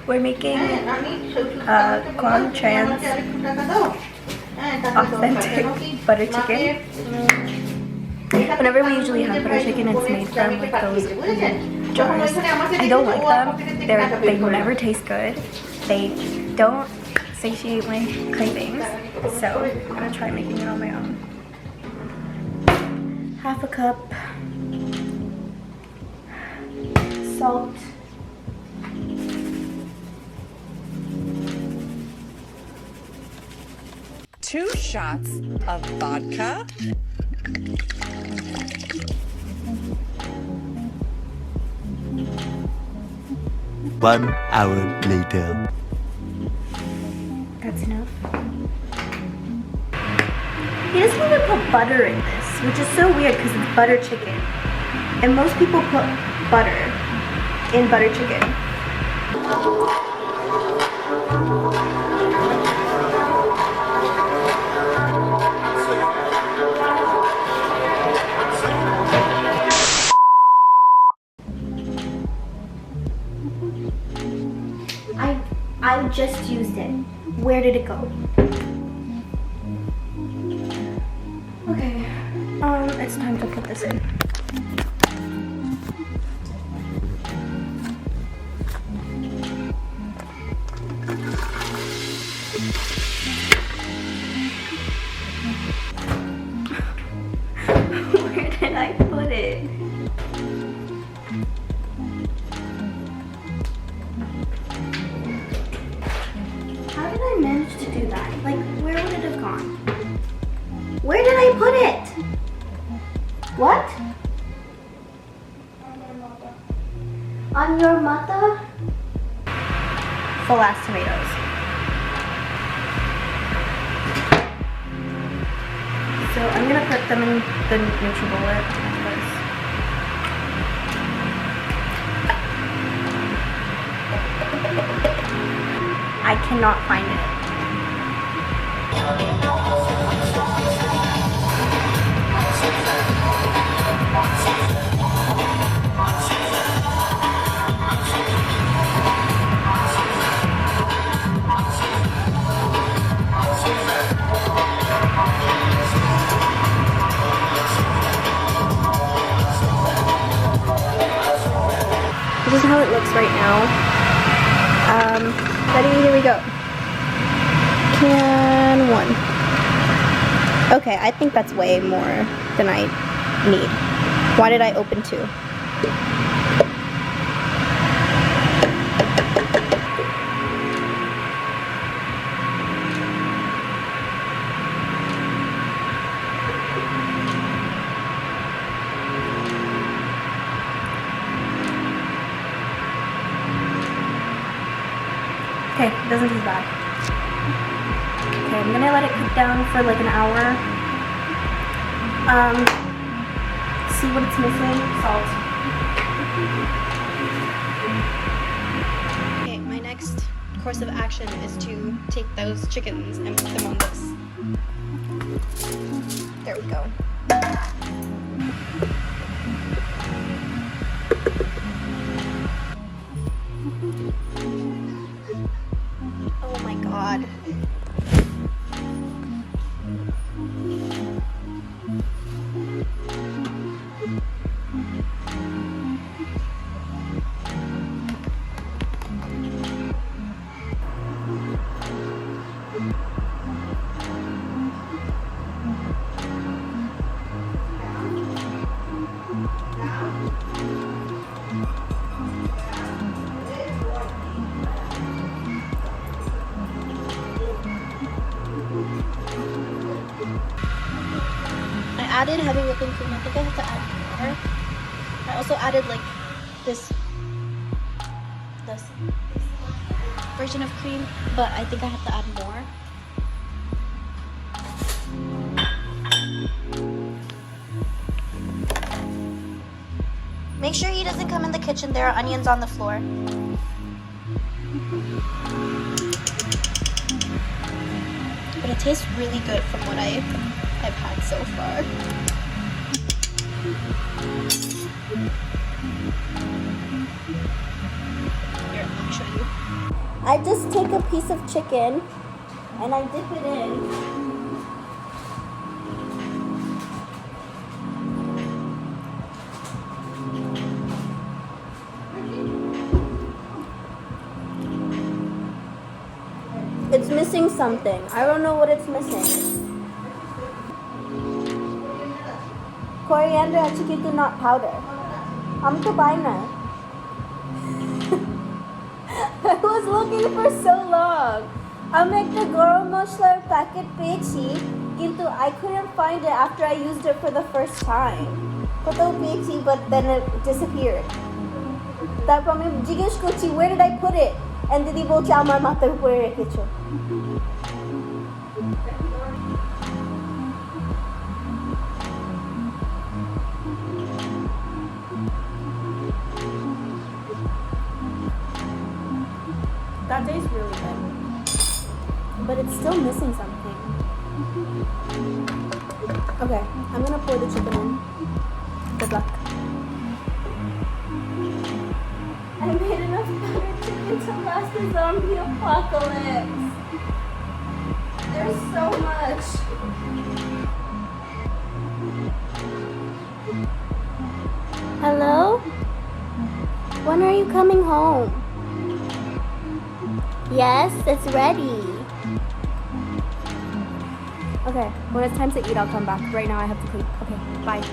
We're making Quang Tran's authentic butter chicken. Whenever we usually have butter chicken, it's made from like those jars. I don't like them. They never taste good. They don't satiate my cravings. So I'm gonna try making it on my own. Half a cup salt. 2 shots of vodka. One hour later. That's enough. He doesn't even put butter in this, which is so weird because it's butter chicken. And most people put butter in butter chicken. I just used it. Where did it go? Okay, it's time to put this in. Where did I put it? How did I manage to do that? Like, where would it have gone? Where did I put it? What? On your mata? Full ass tomatoes. So I'm gonna put them in the NutriBullet first. I cannot find it. This is how it looks right now. Ready? Here we go. Can 1. Okay, I think that's way more than I need. Why did I open 2? Okay, it doesn't taste bad. Okay, I'm gonna let it cook down for like an hour. See what it's missing? Salt. Okay, my next course of action is to take those chickens and put them on this. There we go. Oh my god. I added heavy whipping cream. I think I have to add more. I also added like this version of cream, but I think I have to add more. Make sure he doesn't come in the kitchen. There are onions on the floor. But it tastes really good from what I've had so far. Here, let me I just take a piece of chicken and I dip it in. It's missing something. I don't know what it's missing. Coriander at chiquito, not powder. I'm to buy now. I was looking for so long. I'm like the garam masala packet pechi, kintu I couldn't find it after I used it for the first time. Koto pechi, but then it disappeared. তারপর আমি জিজ্ঞেস করছি, where did I put it? And দিদি বলছে আমার মাথার উপরে রেখেছো. That tastes really good. But it's still missing something. Okay, I'm gonna pour the chicken in. Good luck. I made enough butter chicken to last the zombie apocalypse. There's so much. Hello? When are you coming home? Yes, it's ready. Okay, when it's time to eat, I'll come back. Right now I have to clean. Okay, bye.